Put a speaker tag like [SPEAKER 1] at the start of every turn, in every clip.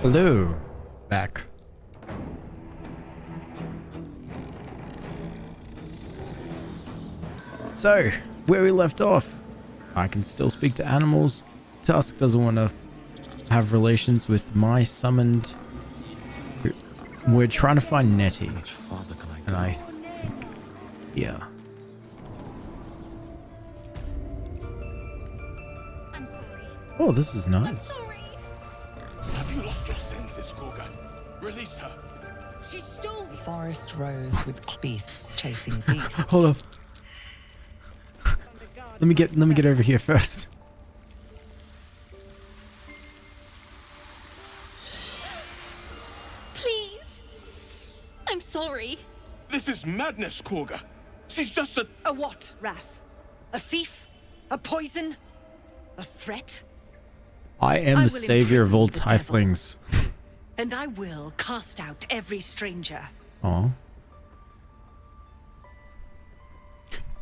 [SPEAKER 1] Hello. Back. So, where we left off, I can still speak to animals. Tusk doesn't want to have relations with my summoned. We're trying to find Nettie. And I think, yeah. Oh, this is nice.
[SPEAKER 2] Have you lost your senses, Gorga? Release her.
[SPEAKER 3] She's still.
[SPEAKER 4] The forest rose with beasts chasing beasts.
[SPEAKER 1] Hold up. Let me get over here first.
[SPEAKER 3] Please. I'm sorry.
[SPEAKER 2] This is madness, Gorga. She's just a...
[SPEAKER 5] A what, Wrath? A thief? A poison? A threat?
[SPEAKER 1] I am
[SPEAKER 5] I
[SPEAKER 1] the
[SPEAKER 5] will
[SPEAKER 1] savior of all
[SPEAKER 5] imprison the devil.
[SPEAKER 1] tieflings.
[SPEAKER 5] And I will cast out every stranger.
[SPEAKER 1] Aw.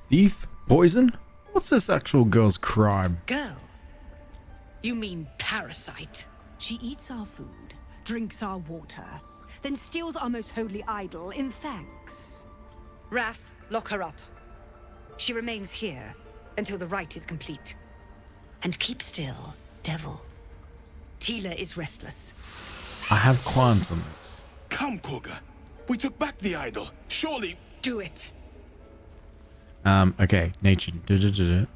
[SPEAKER 1] Thief? Poison? What's this actual girl's crime?
[SPEAKER 5] Girl? You mean parasite?
[SPEAKER 6] She eats our food, drinks our water, then steals our most holy idol in thanks.
[SPEAKER 5] Wrath, lock her up. She remains here until the rite is complete. And keep still, devil. Tila is restless.
[SPEAKER 1] I have qualms on this.
[SPEAKER 2] Come, Gorga. We took back the idol. Surely...
[SPEAKER 5] Do it.
[SPEAKER 1] Okay, nature.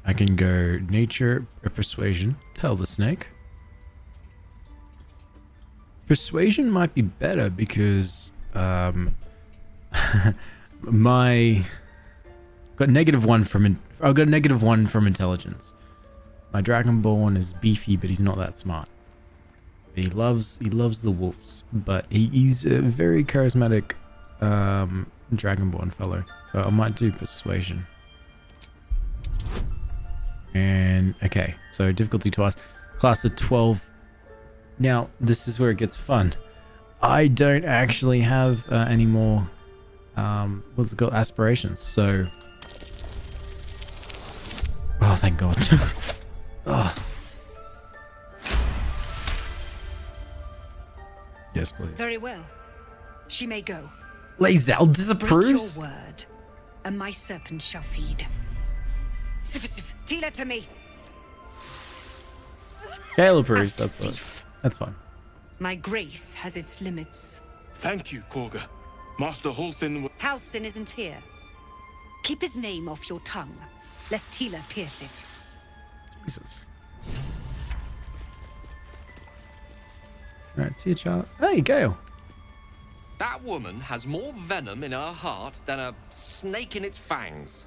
[SPEAKER 1] I can go nature or persuasion. Tell the snake. Persuasion might be better because my got -1 from I got -1 from intelligence. My dragonborn is beefy, but he's not that smart. He loves the wolves, but he's a very charismatic dragonborn fellow. So I might do persuasion. And okay, so difficulty twice, class of 12. Now this is where it gets fun. I don't actually have any more what's it called, aspirations. So oh, thank God. Oh. Yes, please.
[SPEAKER 5] Very well. She may go.
[SPEAKER 1] Lae'zel
[SPEAKER 5] Break
[SPEAKER 1] disapproves.
[SPEAKER 5] your word, and my serpent shall feed. Sif, Tila to me.
[SPEAKER 1] Gale approves.
[SPEAKER 5] Act
[SPEAKER 1] That's
[SPEAKER 5] thief.
[SPEAKER 1] that's fine.
[SPEAKER 5] My grace has its limits.
[SPEAKER 2] Thank you, Gorga. Master Halsin...
[SPEAKER 5] Halsin isn't here. Keep his name off your tongue, lest Tila pierce it.
[SPEAKER 1] Jesus. All right, see you, child. Hey, Gale.
[SPEAKER 7] That woman has more venom in her heart than a snake in its fangs.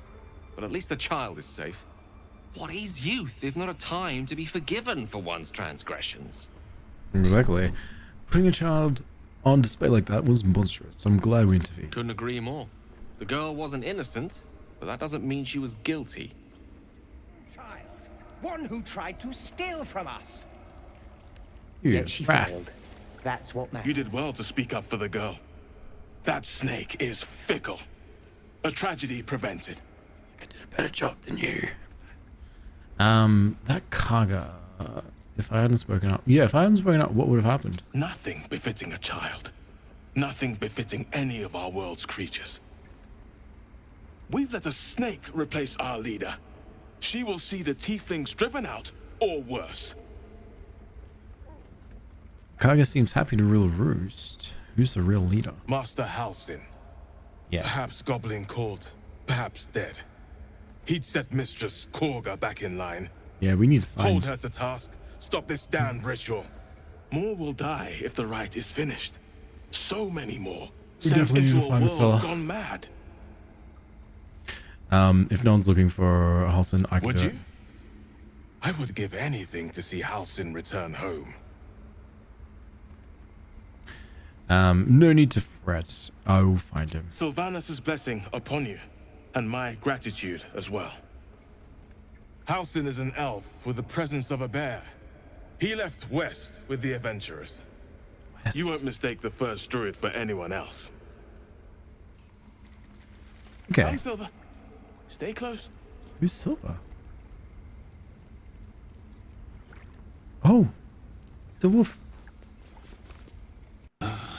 [SPEAKER 7] But at least the child is safe. What is youth if not a time to be forgiven for one's transgressions?
[SPEAKER 1] Exactly. Putting a child on display like that was monstrous. I'm glad we intervened.
[SPEAKER 7] Couldn't agree more. The girl wasn't innocent, but that doesn't mean she was guilty.
[SPEAKER 8] Child, one who tried to steal from us.
[SPEAKER 1] You
[SPEAKER 8] She
[SPEAKER 1] rat.
[SPEAKER 8] failed. That's what matters.
[SPEAKER 2] You did well to speak up for the girl. That snake is fickle. A tragedy prevented.
[SPEAKER 1] I did a better job than you. That Kaga. If I hadn't spoken up, what would have happened?
[SPEAKER 2] Nothing befitting a child. Nothing befitting any of our world's creatures. We've let a snake replace our leader. She will see the tieflings driven out, or worse.
[SPEAKER 1] Kaga seems happy to rule a roost. Who's the real leader?
[SPEAKER 2] Master Halsin.
[SPEAKER 1] Yeah.
[SPEAKER 2] Perhaps goblin called, perhaps dead. He'd set Mistress Gorga back in line.
[SPEAKER 1] Yeah, we need to
[SPEAKER 2] Hold
[SPEAKER 1] find.
[SPEAKER 2] her to task. Stop this damned ritual. More will die if the rite is finished. So many more.
[SPEAKER 1] We
[SPEAKER 2] Sent
[SPEAKER 1] definitely
[SPEAKER 2] into
[SPEAKER 1] need to
[SPEAKER 2] a
[SPEAKER 1] find this
[SPEAKER 2] world
[SPEAKER 1] fella.
[SPEAKER 2] gone mad.
[SPEAKER 1] If no one's looking for Halsin, I could
[SPEAKER 2] Would
[SPEAKER 1] do
[SPEAKER 2] you?
[SPEAKER 1] it.
[SPEAKER 2] I would give anything to see Halsin return home.
[SPEAKER 1] No need to fret. I will find him.
[SPEAKER 2] Sylvanus' blessing upon you, and my gratitude as well. Halsin is an elf with the presence of a bear. He left west with the adventurers.
[SPEAKER 1] West.
[SPEAKER 2] You won't mistake the first druid for anyone else.
[SPEAKER 1] Okay.
[SPEAKER 2] Come, Silver. Stay close.
[SPEAKER 1] Who's Silver? Oh, it's a wolf.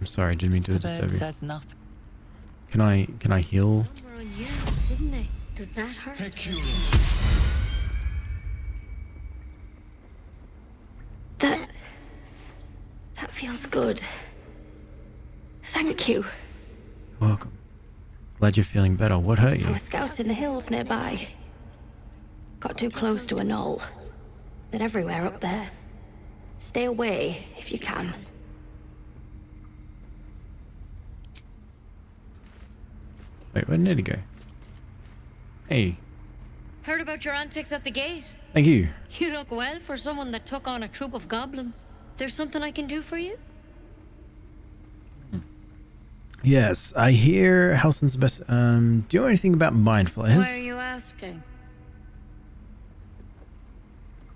[SPEAKER 1] I'm sorry, I didn't mean to
[SPEAKER 4] The
[SPEAKER 1] disturb
[SPEAKER 4] bird
[SPEAKER 1] you.
[SPEAKER 4] says nothing.
[SPEAKER 1] Can I heal?
[SPEAKER 3] We're on you, didn't they? Does that hurt? That feels good. Thank you.
[SPEAKER 1] Welcome. Glad you're feeling better. What hurt
[SPEAKER 3] I
[SPEAKER 1] you?
[SPEAKER 3] was scouting the hills nearby. Got too close to a knoll. They're everywhere up there. Stay away if you can.
[SPEAKER 1] Wait, where did he go? Hey,
[SPEAKER 9] Heard about your antics at the gate.
[SPEAKER 1] thank you.
[SPEAKER 9] You look well for someone that took on a troop of goblins. There's something I can do for you?
[SPEAKER 1] Yes, I hear Helson's best. Do you know anything about mind flayers?
[SPEAKER 9] Why are you asking?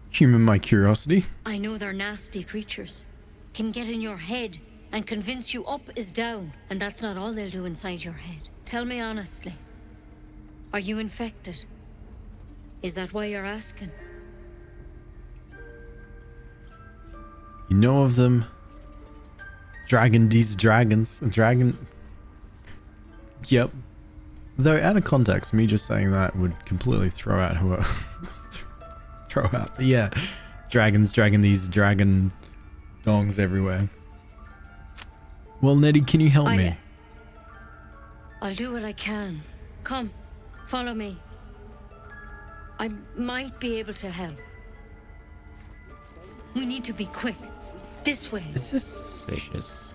[SPEAKER 1] Human my curiosity.
[SPEAKER 9] I know they're nasty creatures. Can get in your head and convince you up is down. And that's not all they'll do inside your head. Tell me honestly. Are you infected? Is that why you're asking?
[SPEAKER 1] You know of them. These dragons. Dragon. Yep. Though out of context, me just saying that would completely throw out who throw out. But yeah. Dragons dragging these dragon dongs everywhere. Well, Nettie, can you help me?
[SPEAKER 9] I'll do what I can. Come, follow me. I might be able to help. We need to be quick. This way.
[SPEAKER 1] Is this suspicious?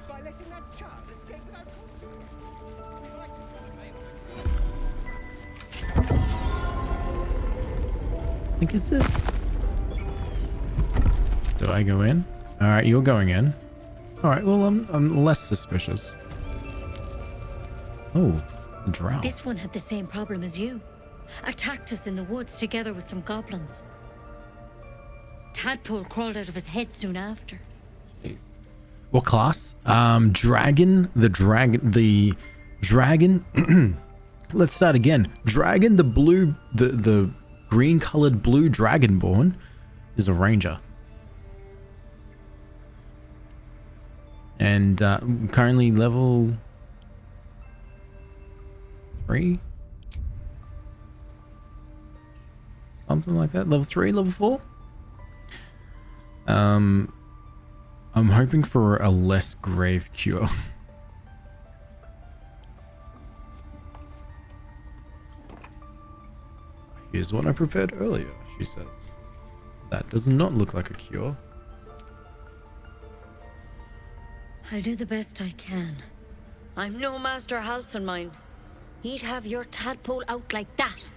[SPEAKER 1] I think is this. Do I go in? All right, you're going in. All right, well, I'm less suspicious. Oh, a drow.
[SPEAKER 9] This one had the same problem as you. Attacked us in the woods together with some goblins. Tadpole crawled out of his head soon after.
[SPEAKER 1] Jeez. What class? Dragon. The dragon. Let's start again. Dragon. The blue. The green-colored blue dragonborn is a ranger. And currently level 3, something like that. Level 3, level 4. I'm hoping for a less grave cure. Here's what I prepared earlier, she says. That does not look like a cure.
[SPEAKER 9] I'll do the best I can. I'm no Master Halson, mind. He'd have your tadpole out like that.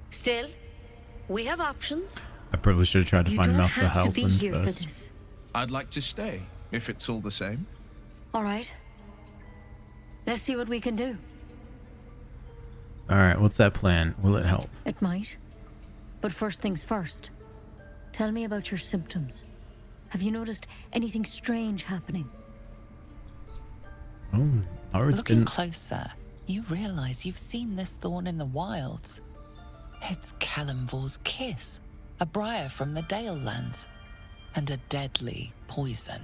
[SPEAKER 9] Still, we have options.
[SPEAKER 1] I probably should have tried to find Master
[SPEAKER 9] Halson
[SPEAKER 1] first.
[SPEAKER 9] This.
[SPEAKER 10] I'd like to stay, if it's all the same.
[SPEAKER 9] All right. Let's see what we can do.
[SPEAKER 1] All right, what's that plan? Will it help?
[SPEAKER 9] It might. But first things first. Tell me about your symptoms. Have you noticed anything strange happening?
[SPEAKER 1] Oh, it's
[SPEAKER 4] Looking
[SPEAKER 1] been...
[SPEAKER 4] closer, you realize you've seen this thorn in the wilds. It's Kalimvor's kiss, a briar from the Dale lands, and a deadly poison.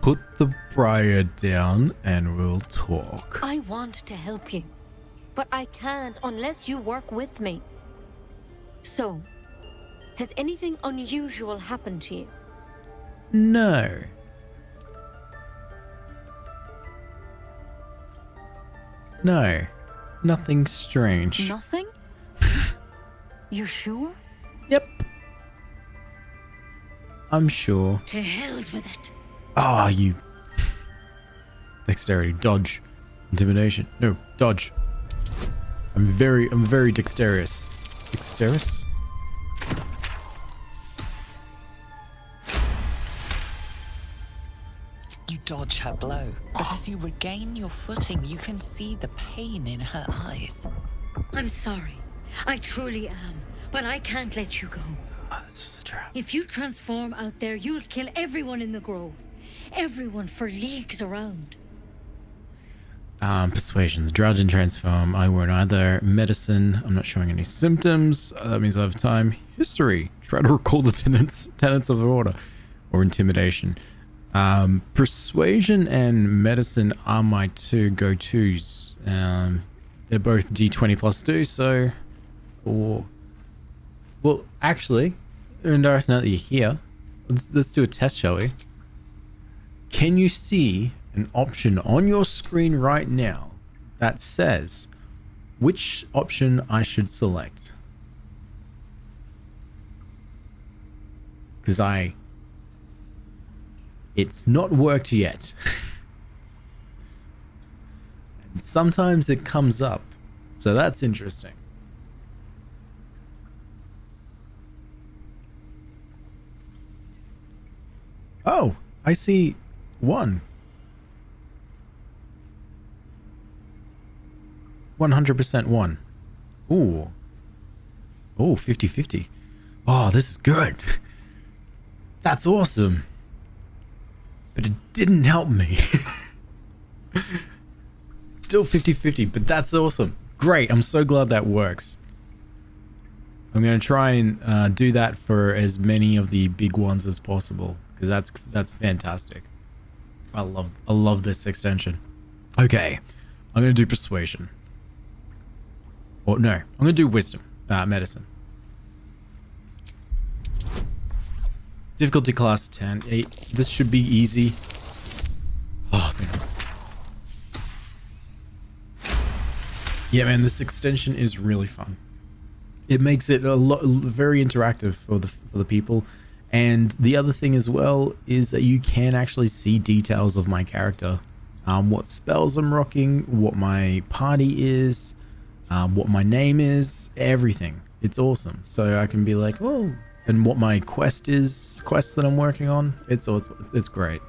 [SPEAKER 1] Put the briar down and we'll talk.
[SPEAKER 9] I want to help you, but I can't unless you work with me. So, has anything unusual happened to you?
[SPEAKER 1] No. No. Nothing strange.
[SPEAKER 9] Nothing? You sure?
[SPEAKER 1] Yep. I'm sure.
[SPEAKER 9] To hell's with it.
[SPEAKER 1] Ah, you... Dexterity. Dodge. Intimidation. No, dodge. I'm very dexterous. Dexterous?
[SPEAKER 4] You dodge her blow, but as you regain your footing, you can see the pain in her eyes.
[SPEAKER 9] I'm sorry. I truly am. But I can't let you go.
[SPEAKER 1] Oh, this was a trap.
[SPEAKER 9] If you transform out there, you'll kill everyone in the grove. Everyone for leagues around.
[SPEAKER 1] Persuasions. Drow didn't transform. I won't either. Medicine. I'm not showing any symptoms. That means I have time. History. Try to recall the tenets of the order. Or intimidation. Persuasion and medicine are my two go-tos. They're both d20 plus 2, so... Well, actually, Unedited, now that you're here, let's do a test, shall we? Can you see an option on your screen right now that says which option I should select? Because it's not worked yet. And sometimes it comes up, so that's interesting. Oh, I see one. 100% one. Ooh. Oh, 50-50. Oh, this is good. That's awesome. But it didn't help me. Still 50-50, but that's awesome. Great, I'm so glad that works. I'm going to try and do that for as many of the big ones as possible, because that's fantastic. I love this extension. Okay, I'm going to do persuasion. Or no, I'm going to do wisdom, medicine. Difficulty class 10. This should be easy. Oh, thank you. Yeah, man, this extension is really fun. It makes it very interactive for the people. And the other thing as well is that you can actually see details of my character. What spells I'm rocking, what my party is, what my name is, everything. It's awesome. So I can be like, oh, and what my quests that I'm working on. It's great.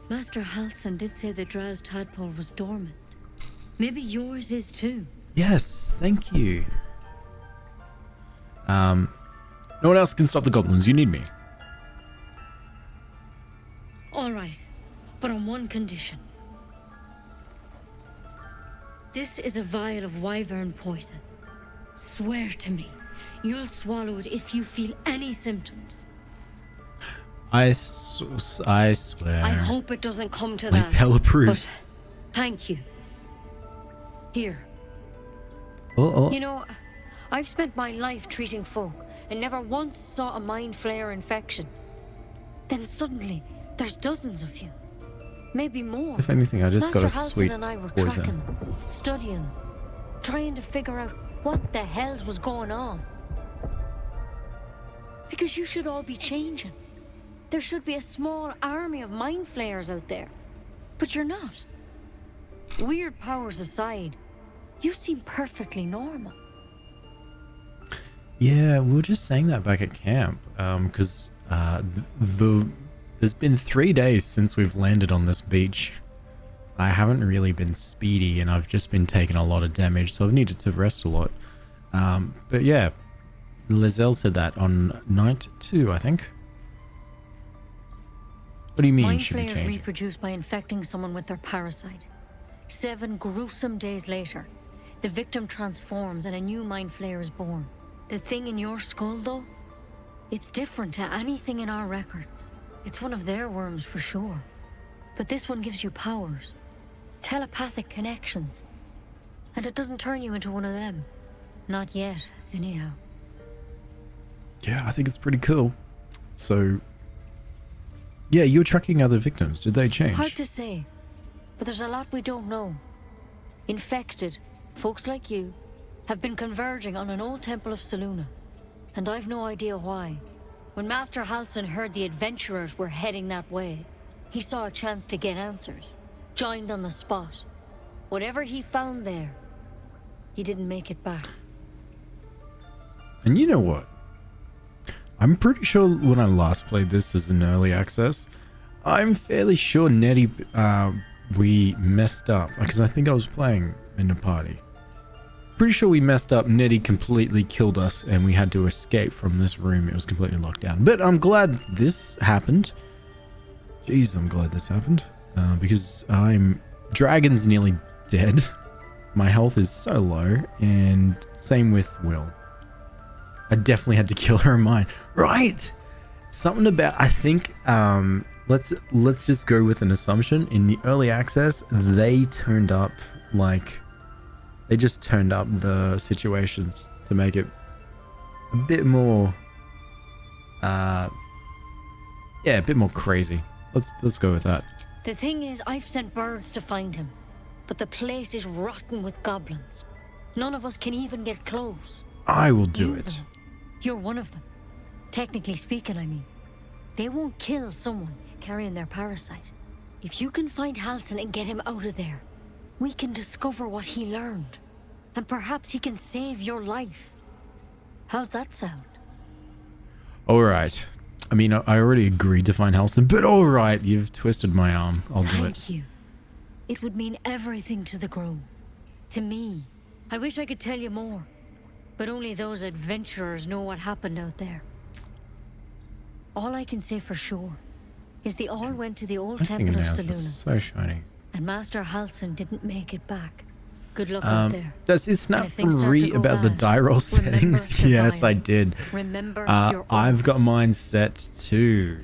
[SPEAKER 9] Master Halsin did say the Drow's tadpole was dormant. Maybe yours is too.
[SPEAKER 1] Yes, thank you. No one else can stop the goblins. You need me.
[SPEAKER 9] All right, but on one condition. This is a vial of wyvern poison. Swear to me, you'll swallow it if you feel any symptoms.
[SPEAKER 1] I swear.
[SPEAKER 9] I hope it doesn't come to
[SPEAKER 1] Please,
[SPEAKER 9] that.
[SPEAKER 1] hell approves.
[SPEAKER 9] But thank you. Here.
[SPEAKER 1] Oh.
[SPEAKER 9] You know, I've spent my life treating folk and never once saw a mind flayer infection. Then suddenly, there's dozens of you. Maybe more.
[SPEAKER 1] If anything, I just got a
[SPEAKER 9] Master
[SPEAKER 1] sweet
[SPEAKER 9] Halsin and I were
[SPEAKER 1] poison.
[SPEAKER 9] tracking them, studying them, trying to figure out what the hell's was going on. Because you should all be changing. There should be a small army of mind flayers out there. But you're not. Weird powers aside, you seem perfectly normal.
[SPEAKER 1] Yeah, we were just saying that back at camp, because there's been 3 days since we've landed on this beach. I haven't really been speedy, and I've just been taking a lot of damage, so I've needed to rest a lot. But yeah, Lizelle said that on night 2, I think. What do you mean?
[SPEAKER 9] Mind
[SPEAKER 1] Should be
[SPEAKER 9] flayers
[SPEAKER 1] changing?
[SPEAKER 9] reproduce by infecting someone with their parasite. 7 gruesome days later, the victim transforms and a new mind flayer is born. The thing in your skull, though, it's different to anything in our records. It's one of their worms for sure. But this one gives you powers. Telepathic connections. And it doesn't turn you into one of them. Not yet, anyhow.
[SPEAKER 1] Yeah, I think it's pretty cool. So, yeah, you're tracking other victims. Did they change?
[SPEAKER 9] Hard to say, but there's a lot we don't know. Infected, folks like you, have been converging on an old temple of Selûne, and I've no idea why. When Master Halsin heard the adventurers were heading that way, he saw a chance to get answers, joined on the spot. Whatever he found there, he didn't make it back.
[SPEAKER 1] And you know what? I'm pretty sure when I last played this as an early access, I'm fairly sure Nettie, we messed up, because I think I was playing in a party. Pretty sure we messed up. Nettie completely killed us and we had to escape from this room. It was completely locked down. But I'm glad this happened. Jeez, I'm glad this happened. Because Dragon's nearly dead. My health is so low. And same with Will. I definitely had to kill her in mine. Right! Something about, I think, let's just go with an assumption. In the early access, they turned up like they just turned up the situations to make it a bit more yeah, a bit more crazy. Let's go with that.
[SPEAKER 9] The thing is, I've sent birds to find him, but the place is rotten with goblins. None of us can even get close.
[SPEAKER 1] I will do
[SPEAKER 9] You,
[SPEAKER 1] it.
[SPEAKER 9] though, you're one of them. Technically speaking, I mean. They won't kill someone carrying their parasite. If you can find Halsin and get him out of there, we can discover what he learned. And perhaps he can save your life. How's that sound?
[SPEAKER 1] Alright. I mean, I already agreed to find Halsin, but alright, you've twisted my arm. I'll do it.
[SPEAKER 9] Thank you. It would mean everything to the Grove. To me. I wish I could tell you more. But only those adventurers know what happened out there. All I can say for sure is they all went to the old
[SPEAKER 1] My
[SPEAKER 9] temple of
[SPEAKER 1] fingernails are
[SPEAKER 9] Selûne.
[SPEAKER 1] so shiny.
[SPEAKER 9] And Master Halsin didn't make it back. Good luck out there.
[SPEAKER 1] Does it snap
[SPEAKER 9] And if things
[SPEAKER 1] from
[SPEAKER 9] start
[SPEAKER 1] Re
[SPEAKER 9] to go
[SPEAKER 1] about the
[SPEAKER 9] bad,
[SPEAKER 1] die roll
[SPEAKER 9] remember
[SPEAKER 1] settings?
[SPEAKER 9] to
[SPEAKER 1] Yes,
[SPEAKER 9] fire.
[SPEAKER 1] I did.
[SPEAKER 9] Remember your
[SPEAKER 1] I've
[SPEAKER 9] oath.
[SPEAKER 1] got mine set to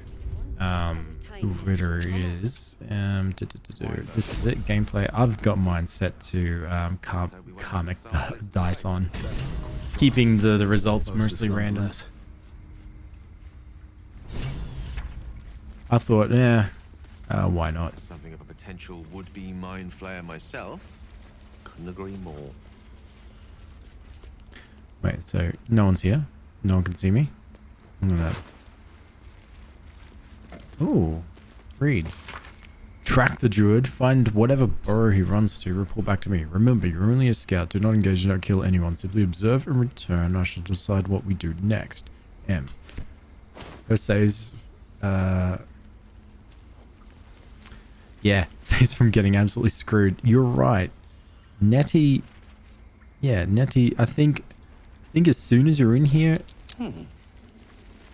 [SPEAKER 1] whatever it is. This is it, gameplay. I've got mine set to karmic dice on, keeping the results mostly random. I thought, yeah, why not?
[SPEAKER 7] Something of a potential would-be mind flayer myself. Couldn't agree more.
[SPEAKER 1] Wait, so no one's here? No one can see me? Look at that. Oh, read. Track the druid, find whatever burrow he runs to, report back to me. Remember, you're only a scout. Do not engage, do not kill anyone. Simply observe and return. I shall decide what we do next. M. Her saves, yeah, saves from getting absolutely screwed. You're right. Nettie, yeah, Nettie, I think as soon as you're in here...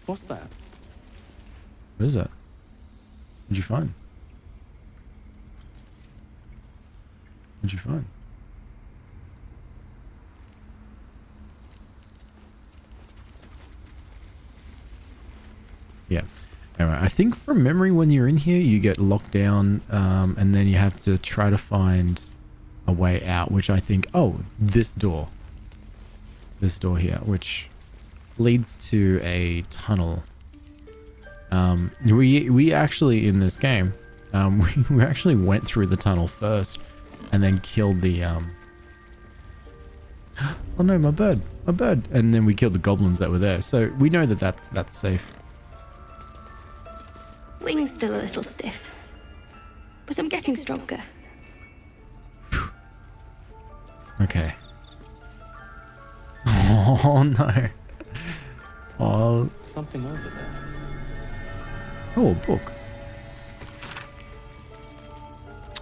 [SPEAKER 2] What's that?
[SPEAKER 1] What is that? What'd you find? What'd you find? Yeah. Anyway, I think from memory when you're in here, you get locked down, and then you have to try to find a way out, which I think... Oh, this door. This door here, which leads to a tunnel. We actually, in this game, we actually went through the tunnel first and then killed the... Oh no, my bird. My bird. And then we killed the goblins that were there. So we know that that's safe.
[SPEAKER 3] Wing's still a little stiff, but I'm getting stronger.
[SPEAKER 1] Okay. Oh no. Oh.
[SPEAKER 2] Something over there.
[SPEAKER 1] Oh, a book.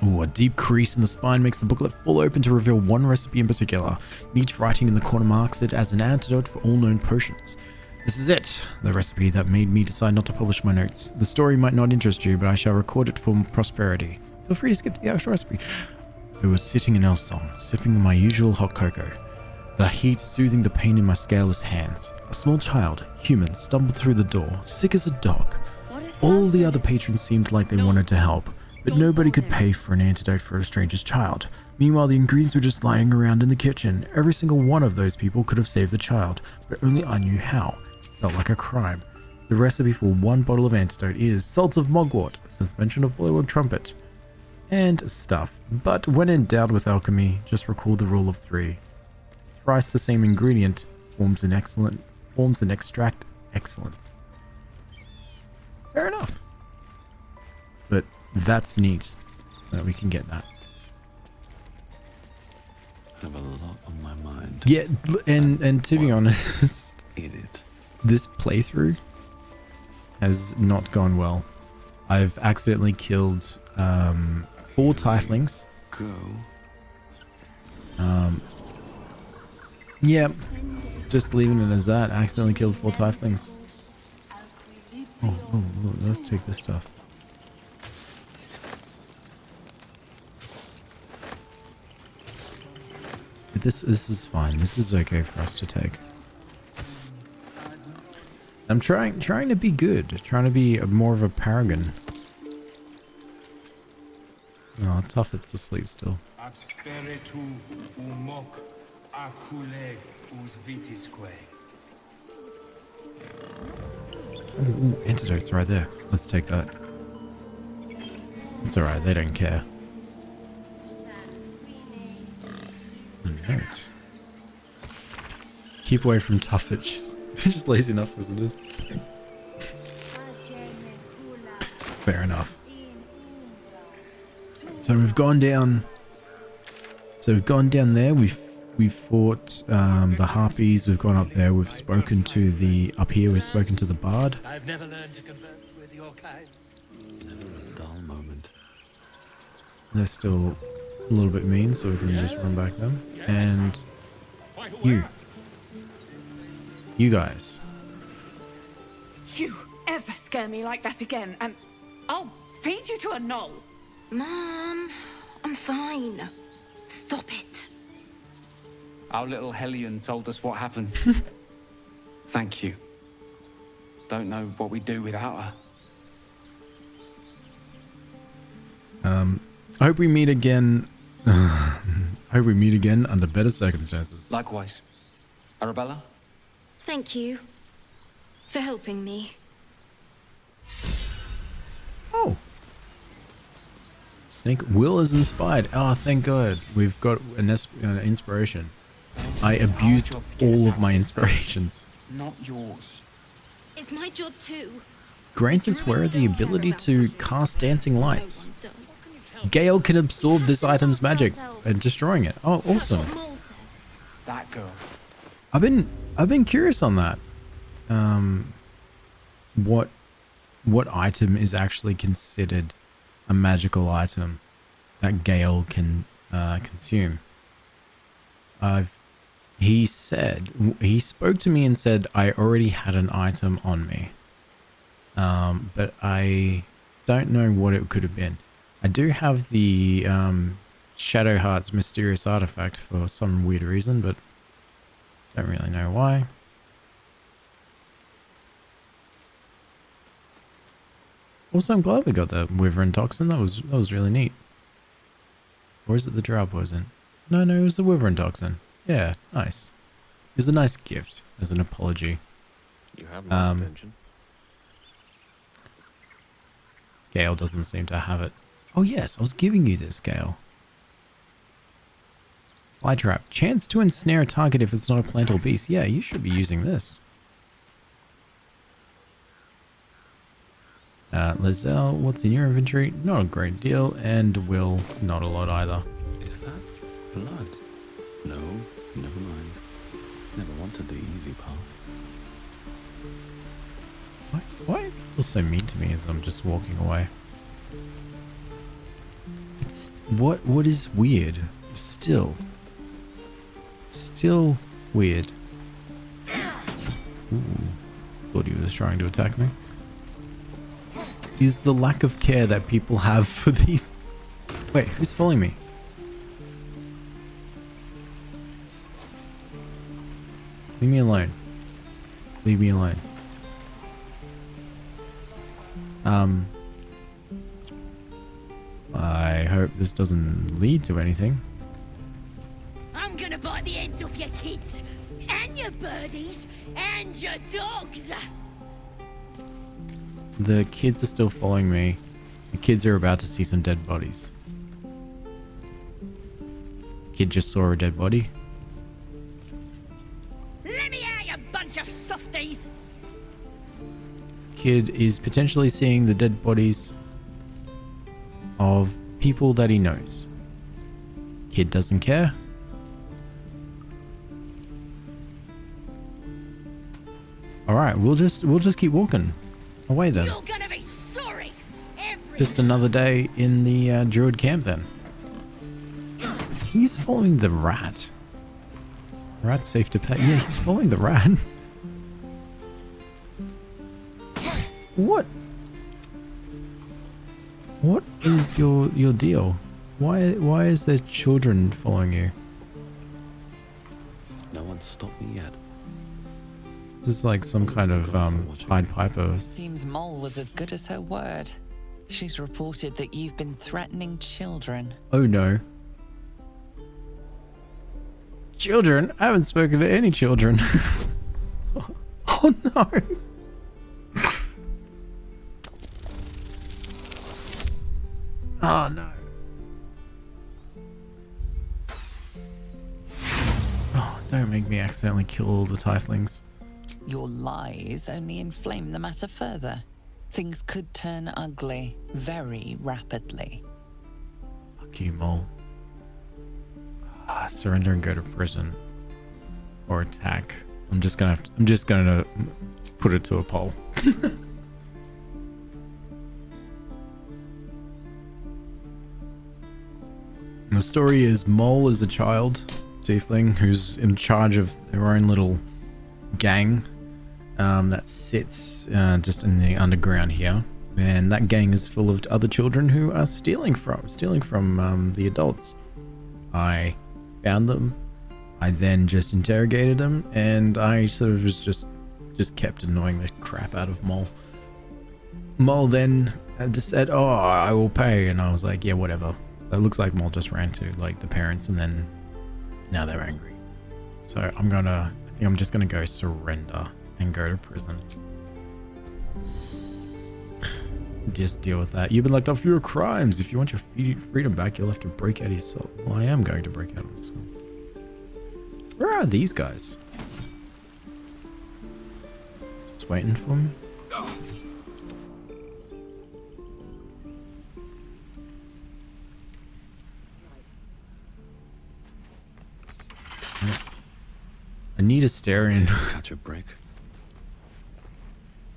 [SPEAKER 1] Oh, a deep crease in the spine makes the booklet fall open to reveal one recipe in particular. Neat writing in the corner marks it as an antidote for all known potions. This is it, the recipe that made me decide not to publish my notes. The story might not interest you, but I shall record it for prosperity. Feel free to skip to the actual recipe. I was sitting in Elsong, sipping my usual hot cocoa, the heat soothing the pain in my scaleless hands. A small child, human, stumbled through the door, sick as a dog. All the other patrons seemed like they wanted to help, but nobody could pay for an antidote for a stranger's child. Meanwhile, the ingredients were just lying around in the kitchen. Every single one of those people could have saved the child, but only I knew how. Felt like a crime. The recipe for one bottle of antidote is salt of mogwort, suspension of blowwood trumpet, and stuff. But when in doubt with alchemy, just recall the rule of 3. Thrice the same ingredient forms an extract excellent. Fair enough. But that's neat that we can get that.
[SPEAKER 11] I have a lot on my mind.
[SPEAKER 1] Yeah, and to be honest,
[SPEAKER 11] Idiot.
[SPEAKER 1] This playthrough has not gone well. I've accidentally killed 4 tieflings.
[SPEAKER 11] Go.
[SPEAKER 1] Yeah, just leaving it as that. I accidentally killed 4 tieflings. Oh, let's take this stuff. But this is fine. This is okay for us to take. I'm trying to be good. Trying to be more of a paragon. Oh, Tuffet's asleep still. Ooh, antidote's right there. Let's take that. It's alright, they don't care. A note. Keep away from Tuffet. She's lazy enough as it is. Fair enough. So we've gone down. So we've gone down there. We've fought the harpies. We've gone up there. We've spoken to the up here. We've spoken to the bard.
[SPEAKER 11] I've never learned to converse with your kind. Never a dull moment.
[SPEAKER 1] They're still a little bit mean, so we're going to just run back them. And you guys.
[SPEAKER 12] You ever scare me like that again, and I'll feed you to a knoll.
[SPEAKER 3] Mom, I'm fine. Stop it.
[SPEAKER 13] Our little Hellion told us what happened. Thank you. Don't know what we'd do without her.
[SPEAKER 1] I hope we meet again. I hope we meet again under better circumstances.
[SPEAKER 13] Likewise. Arabella?
[SPEAKER 3] Thank you for helping me.
[SPEAKER 1] Oh. Snake Will is inspired. Oh, thank God. We've got an inspiration. I abused all of my inspirations.
[SPEAKER 13] Not yours.
[SPEAKER 3] It's my job too.
[SPEAKER 1] Grants us wearer the ability to cast dancing lights. Gale can absorb this item's magic and destroying it. Oh, awesome.
[SPEAKER 13] That girl.
[SPEAKER 1] I've been curious on that. What item is actually considered a magical item that Gale can consume? He spoke to me and said I already had an item on me. But I don't know what it could have been. I do have the Shadowheart's mysterious artifact for some weird reason, but don't really know why. Also, I'm glad we got the Wyvern Toxin. That was really neat. Or is it the Drow Poison? No, it was the Wyvern Toxin. Yeah, nice. It was a nice gift as an apology.
[SPEAKER 7] You have my attention.
[SPEAKER 1] Gale doesn't seem to have it. Oh yes, I was giving you this, Gale. Fly trap. Chance to ensnare a target if it's not a plant or beast. Yeah, you should be using this. Lizelle, what's in your inventory? Not a great deal. And Will, not a lot either.
[SPEAKER 11] Is that blood? No, never mind. Never wanted the easy path.
[SPEAKER 1] Why are people so mean to me as I'm just walking away? It's what is weird? Still weird. Ooh, thought he was trying to attack me. Is the lack of care that people have for these... Wait, who's following me? Leave me alone. Leave me alone. I hope this doesn't lead to anything.
[SPEAKER 14] I'm gonna bite the ends off your kids, and your birdies, and your dogs.
[SPEAKER 1] The kids are still following me. The kids are about to see some dead bodies. Kid just saw a dead body.
[SPEAKER 14] Let me out, you bunch of softies!
[SPEAKER 1] Kid is potentially seeing the dead bodies of people that he knows. Kid doesn't care. All right, we'll just keep walking away then.
[SPEAKER 14] You're gonna be sorry.
[SPEAKER 1] Just another day in the druid camp then. He's following the rat. Rat's safe to pet. Yeah, he's following the rat. What? What is your deal? Why is there children following you?
[SPEAKER 11] No one's stopped me yet.
[SPEAKER 1] This is like some kind of Pied Piper.
[SPEAKER 4] Seems Mole was as good as her word. She's reported that you've been threatening children.
[SPEAKER 1] Oh no. Children? I haven't spoken to any children. Oh no. Oh no. Oh, don't make me accidentally kill all the tieflings.
[SPEAKER 4] Your lies only inflame the matter further. Things could turn ugly very rapidly.
[SPEAKER 1] Fuck you, mole. Surrender and go to prison. Or attack. I'm just gonna put it to a poll. The story is Mole is a child tiefling who's in charge of their own little gang that sits just in the underground here, and that gang is full of other children who are stealing from the adults. I found them. I then just interrogated them, and I sort of was just kept annoying the crap out of Mole. Mole then just said, "Oh, I will pay," and I was like, "Yeah, whatever." So it looks like Mole just ran to like the parents, and then now they're angry. So I think I'm just gonna go surrender and go to prison. Just deal with that. You've been locked up for your crimes. If you want your freedom back, you'll have to break out of your cell. Well, I am going to break out of my cell. Where are these guys? Just waiting for me? I need a Asterion.
[SPEAKER 11] Catch a break.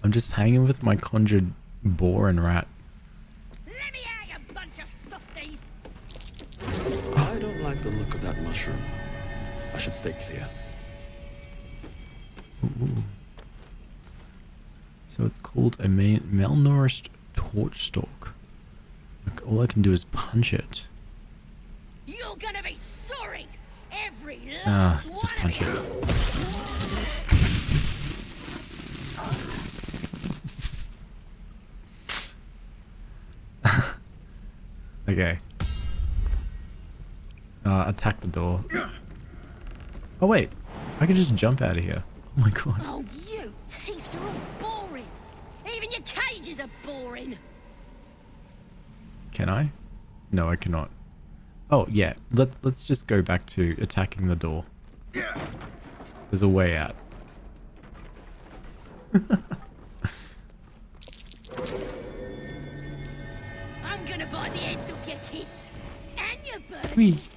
[SPEAKER 1] I'm just hanging with my conjured boar and rat.
[SPEAKER 14] Let me out, you bunch of softies!
[SPEAKER 11] I don't like the look of that mushroom. I should stay clear.
[SPEAKER 1] Ooh. So it's called a malnourished torch stalk. Like, all I can do is punch it.
[SPEAKER 14] You're gonna be sorry! Every last
[SPEAKER 1] Just punch it. Okay. Attack the door. Oh wait, I can just jump out of here. Oh my god.
[SPEAKER 14] Oh, you thieves are all boring! Even your cages are boring!
[SPEAKER 1] Can I? No, I cannot. Oh yeah, let's just go back to attacking the door. There's a way out.
[SPEAKER 14] I'm gonna buy the heads off your kids! And your birds!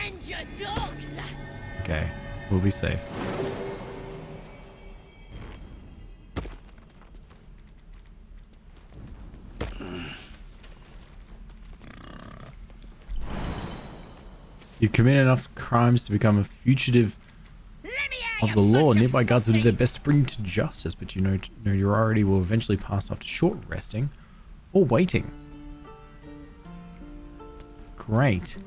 [SPEAKER 14] And your dogs!
[SPEAKER 1] Okay, we'll be safe. You commit enough crimes to become a fugitive of the law. Nearby guards will do their best to bring you to justice, but you know your already will eventually pass after short resting or waiting. Great.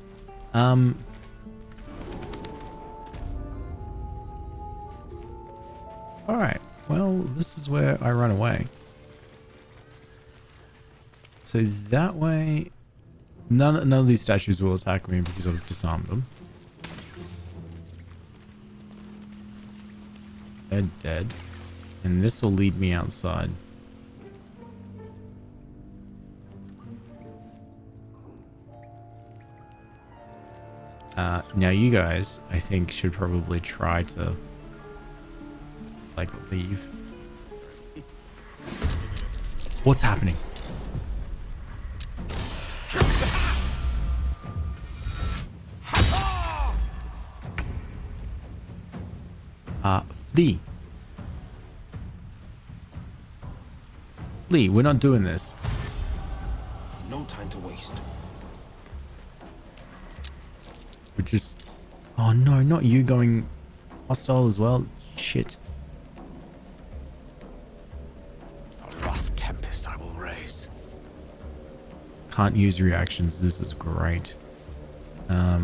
[SPEAKER 1] Alright, well, this is where I run away. So that way, none of these statues will attack me because I've disarmed them. They're dead. And this will lead me outside. Now you guys, I think, should probably try to like leave. What's happening? Flee. Flee, we're not doing this.
[SPEAKER 11] No time to waste.
[SPEAKER 1] We're just... Oh no, not you going hostile as well. Shit.
[SPEAKER 11] A rough tempest I will raise.
[SPEAKER 1] Can't use reactions. This is great. Oh,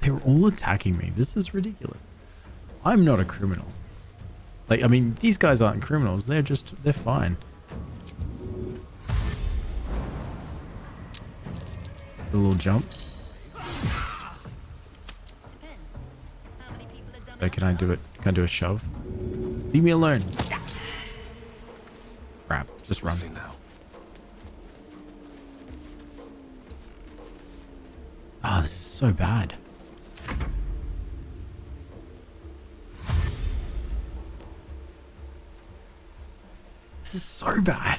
[SPEAKER 1] they're all attacking me. This is ridiculous. I'm not a criminal. Like, I mean, these guys aren't criminals. They're fine. A little jump. So can I do it? Can I do a shove? Leave me alone. Crap. Just run. Oh, this is so bad. This is so bad.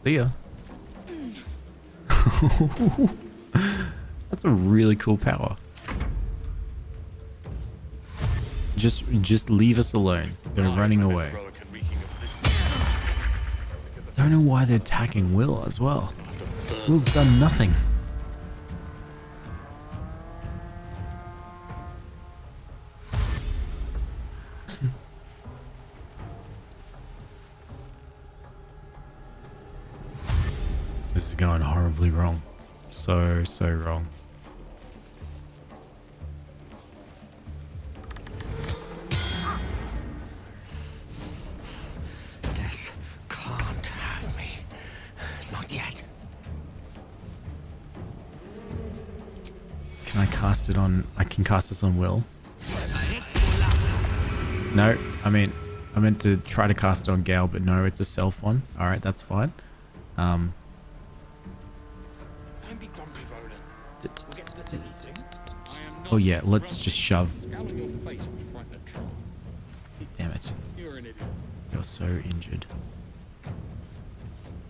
[SPEAKER 1] See ya. That's a really cool power. Just leave us alone. They're running away. Don't know why they're attacking Will as well. Will's done nothing. This is going horribly wrong. So wrong.
[SPEAKER 15] Death can't have me. Not yet.
[SPEAKER 1] Can I cast it on... I can cast this on Will? No, I meant to try to cast it on Gale, but no, it's a self one. Alright, that's fine. Oh yeah, let's just shove. Damn it. You're so injured.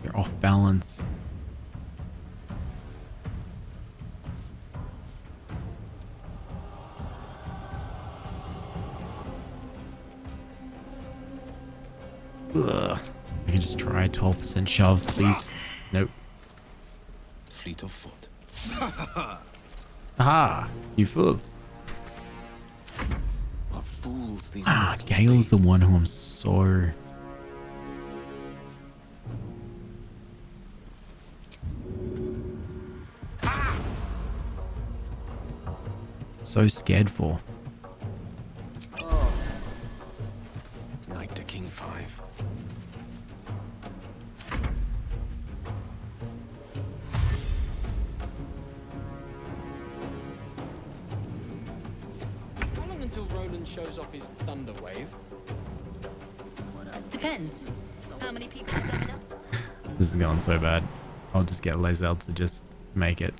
[SPEAKER 1] You're off balance. Ugh. I can just try 12% shove, please. Nope.
[SPEAKER 15] Fleet of foot.
[SPEAKER 1] Aha! You fool.
[SPEAKER 15] What fools these
[SPEAKER 1] Gale's the one who I'm so... so scared for.
[SPEAKER 15] Knight to King 5.
[SPEAKER 16] How long until Roland shows off his thunder wave?
[SPEAKER 5] Depends. How many people are coming up?
[SPEAKER 1] This is going so bad. I'll just get Lazel to just make it.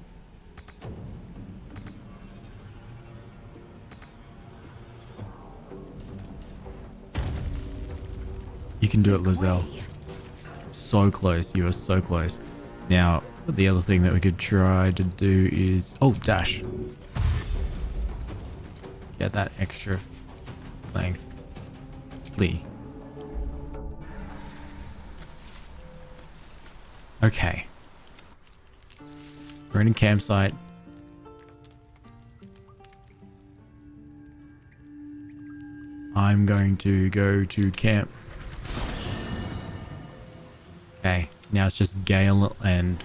[SPEAKER 1] You can do it, Lazel. So close. You are so close. Now, the other thing that we could try to do is... oh, dash. Get that extra length. Flee. Okay. We're in a campsite. I'm going to go to camp. Okay, now it's just Gale and...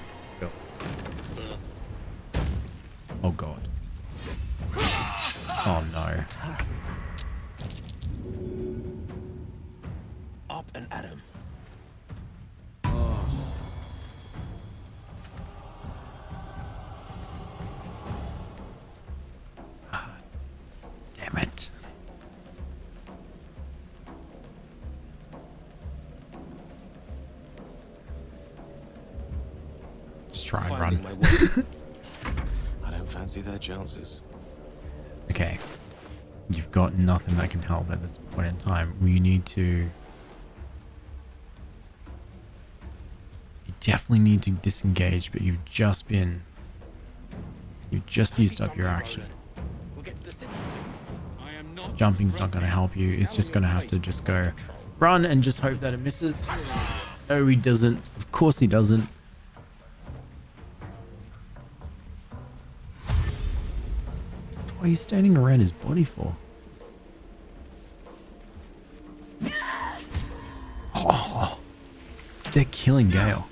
[SPEAKER 1] oh god. Oh no.
[SPEAKER 15] Up and at him.
[SPEAKER 1] Damn it. Just try and run.
[SPEAKER 15] I don't fancy their chances.
[SPEAKER 1] Okay. You've got nothing that can help at this point in time. We need to... you definitely need to disengage, but you've just been... you've just used up your action. Jumping's not going to help you. It's just going to have to just go run and just hope that it misses. No, he doesn't. Of course he doesn't. What are you standing around his body for? they're killing Gale.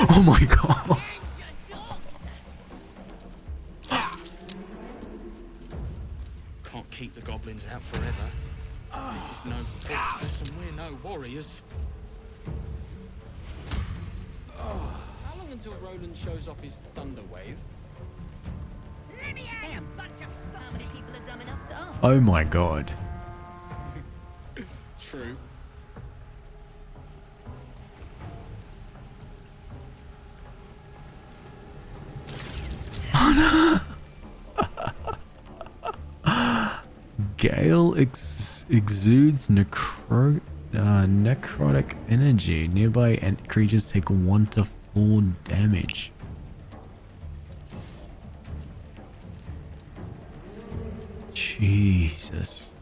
[SPEAKER 1] Oh my god.
[SPEAKER 16] Can't keep the goblins out forever. This is no fortress and we're no warriors. How long until Roland shows off his thunder wave?
[SPEAKER 1] Oh my god.
[SPEAKER 16] True.
[SPEAKER 1] Gale exudes necrotic energy. Nearby creatures take 1 to 4 damage. Jesus.